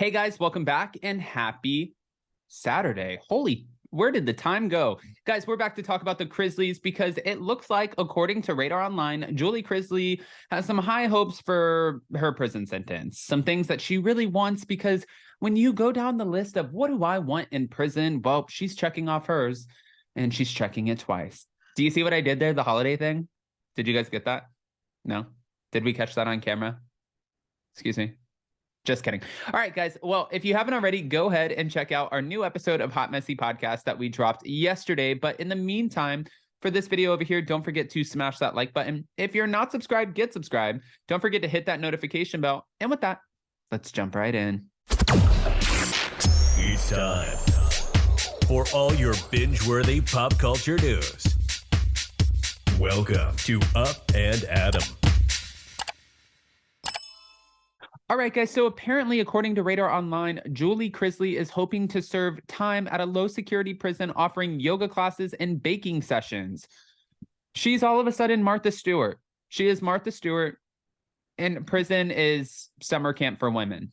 Hey guys, welcome back and happy Saturday. Holy, where did the time go? Guys, we're back to talk about the Chrisleys because it looks like, according to Radar Online, Julie Chrisley has some high hopes for her prison sentence. Some things that she really wants, because when you go down the list of what do I want in prison, well, she's checking off hers and she's checking it twice. Do you see what I did there? The holiday thing? Did you guys get that? No? Did we catch that on camera? Excuse me. Just kidding. All right, guys. Well, if you haven't already, go ahead and check out our new episode of Hot Messy Podcast that we dropped yesterday. But in the meantime, for this video over here, don't forget to smash that like button. If you're not subscribed, get subscribed. Don't forget to hit that notification bell. And with that, let's jump right in. It's time for all your binge-worthy pop culture news. Welcome to Up and Adam. All right, guys. So apparently, according to Radar Online, Julie Chrisley is hoping to serve time at a low-security prison offering yoga classes and baking sessions. She's all of a sudden Martha Stewart. She is Martha Stewart, and prison is summer camp for women.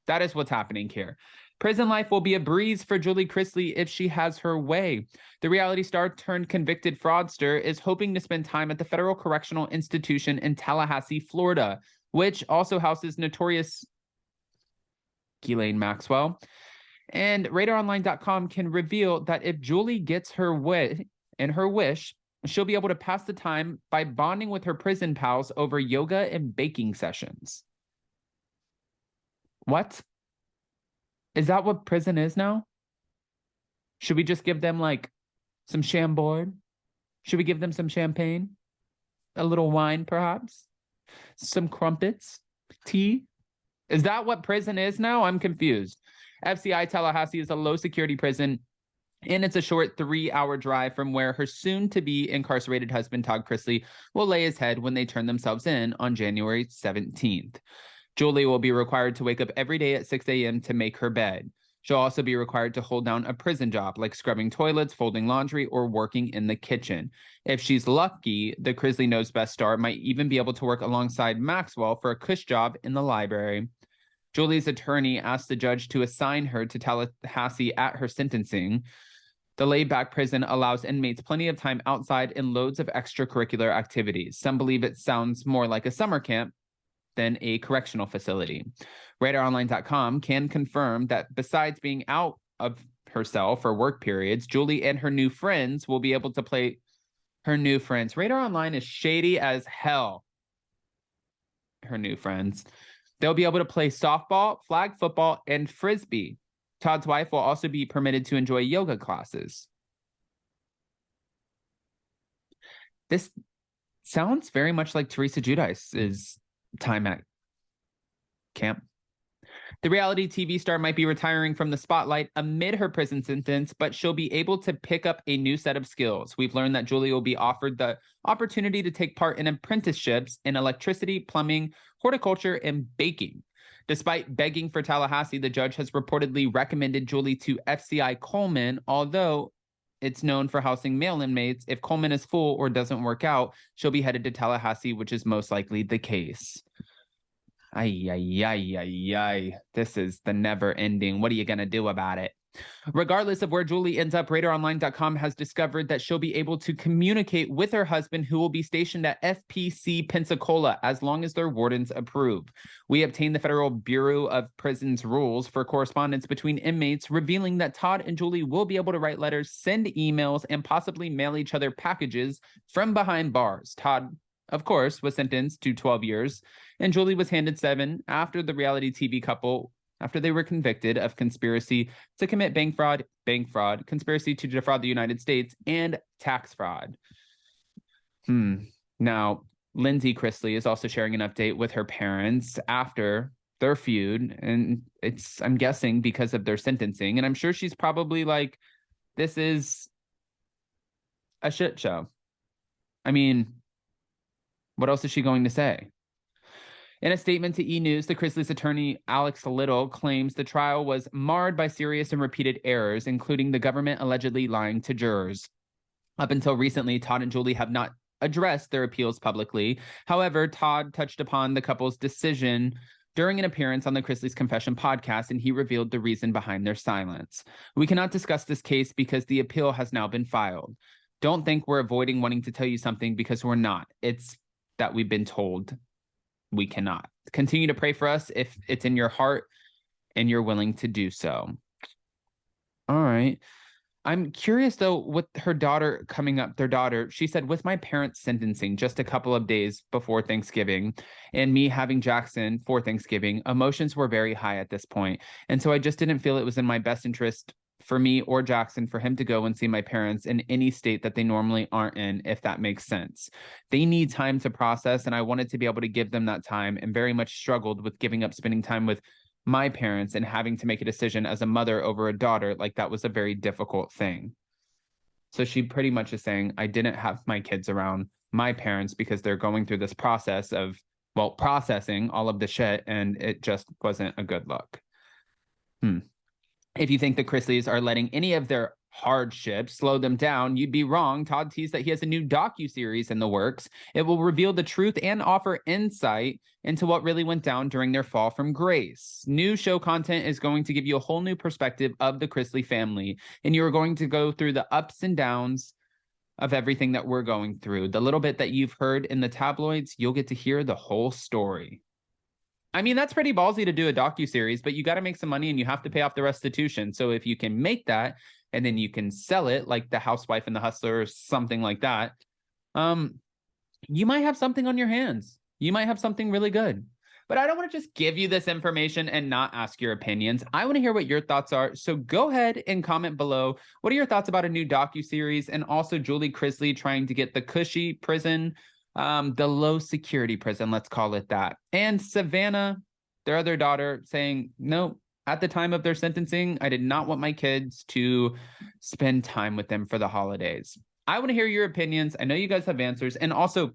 That is what's happening here. Prison life will be a breeze for Julie Chrisley if she has her way. The reality star turned convicted fraudster is hoping to spend time at the Federal Correctional Institution in Tallahassee, Florida, which also houses notorious Ghislaine Maxwell. And RadarOnline.com can reveal that if Julie gets her way and her wish, she'll be able to pass the time by bonding with her prison pals over yoga and baking sessions. What? Is that what prison is now? Should we just give them like some Chambord? Should we give them some champagne? A little wine, perhaps? Some crumpets, tea. Is that what prison is now? I'm confused. FCI Tallahassee is a low security prison, and it's a short 3-hour drive from where her soon to be incarcerated husband, Todd Chrisley, will lay his head when they turn themselves in on January 17th. Julie will be required to wake up every day at 6 a.m. to make her bed. She'll also be required to hold down a prison job like scrubbing toilets, folding laundry, or working in the kitchen. If she's lucky, the Chrisley Knows Best star might even be able to work alongside Maxwell for a cush job in the library. Julie's attorney asked the judge to assign her to Tallahassee at her sentencing. The laid-back prison allows inmates plenty of time outside and loads of extracurricular activities. Some believe it sounds more like a summer camp than a correctional facility. RadarOnline.com can confirm that besides being out of herself for work periods, Julie and her new friends will be able to play her new friends. Radar Online is shady as hell. Her new friends. They'll be able to play softball, flag football, and frisbee. Todd's wife will also be permitted to enjoy yoga classes. This sounds very much like Teresa Giudice's time at camp. The reality TV star might be retiring from the spotlight amid her prison sentence, but she'll be able to pick up a new set of skills. We've learned that Julie will be offered the opportunity to take part in apprenticeships in electricity, plumbing, horticulture, and baking. Despite begging for Tallahassee, the judge has reportedly recommended Julie to FCI Coleman, although it's known for housing male inmates. If Coleman is full or doesn't work out, she'll be headed to Tallahassee, which is most likely the case. Ay, ay, ay, ay, ay. This is the never ending. What are you going to do about it? Regardless of where Julie ends up, RadarOnline.com has discovered that she'll be able to communicate with her husband, who will be stationed at FPC Pensacola, as long as their wardens approve. We obtained the Federal Bureau of Prisons rules for correspondence between inmates, revealing that Todd and Julie will be able to write letters, send emails, and possibly mail each other packages from behind bars. Todd, of course, was sentenced to 12 years, and Julie was handed 7 after the reality TV couple, after they were convicted of conspiracy to commit bank fraud, conspiracy to defraud the United States, and tax fraud. Now, Lindsay Chrisley is also sharing an update with her parents after their feud, and it's, I'm guessing, because of their sentencing, and I'm sure she's probably like, this is a shit show. I mean, what else is she going to say? In a statement to E! News, the Chrisley's attorney, Alex Little, claims the trial was marred by serious and repeated errors, including the government allegedly lying to jurors. Up until recently, Todd and Julie have not addressed their appeals publicly. However, Todd touched upon the couple's decision during an appearance on the Chrisley's Confession podcast, and he revealed the reason behind their silence. We cannot discuss this case because the appeal has now been filed. Don't think we're avoiding wanting to tell you something because we're not. It's that we've been told we cannot. Continue to pray for us if it's in your heart and you're willing to do so. All right. I'm curious, though, with her daughter coming up, their daughter, she said, with my parents' sentencing just a couple of days before Thanksgiving and me having Jackson for Thanksgiving, emotions were very high at this point. And so I just didn't feel it was in my best interest for me or Jackson for him to go and see my parents in any state that they normally aren't in, if that makes sense. They need time to process, and I wanted to be able to give them that time, and very much struggled with giving up spending time with my parents and having to make a decision as a mother over a daughter. Like, that was a very difficult thing. So she pretty much is saying, I didn't have my kids around my parents because they're going through this process of, well, processing all of the shit, and it just wasn't a good look. If you think the Chrisleys are letting any of their hardships slow them down, you'd be wrong. Todd teased that he has a new docu-series in the works. It will reveal the truth and offer insight into what really went down during their fall from grace. New show content is going to give you a whole new perspective of the Chrisley family, and you are going to go through the ups and downs of everything that we're going through. The little bit that you've heard in the tabloids, you'll get to hear the whole story. I mean, that's pretty ballsy to do a docu-series, but you got to make some money and you have to pay off the restitution. So if you can make that and then you can sell it like The Housewife and the Hustler or something like that, you might have something on your hands. You might have something really good. But I don't want to just give you this information and not ask your opinions. I want to hear what your thoughts are. So go ahead and comment below. What are your thoughts about a new docu-series, and also Julie Chrisley trying to get the cushy prison, the low security prison, let's call it that. And Savannah, their other daughter, saying, no, at the time of their sentencing, I did not want my kids to spend time with them for the holidays. I want to hear your opinions. I know you guys have answers. And also,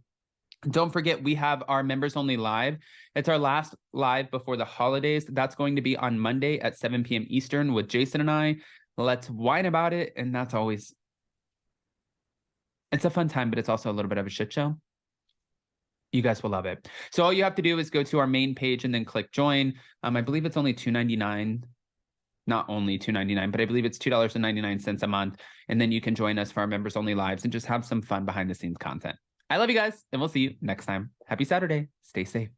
don't forget, we have our members only live. It's our last live before the holidays. That's going to be on Monday at 7 p.m. Eastern with Jason and I. Let's whine about it. And that's always, it's a fun time, but it's also a little bit of a shit show. You guys will love it. So all you have to do is go to our main page and then click join. I believe it's only $2.99. Not only $2.99, but I believe it's $2.99 a month. And then you can join us for our members only lives and just have some fun behind the scenes content. I love you guys, and we'll see you next time. Happy Saturday. Stay safe.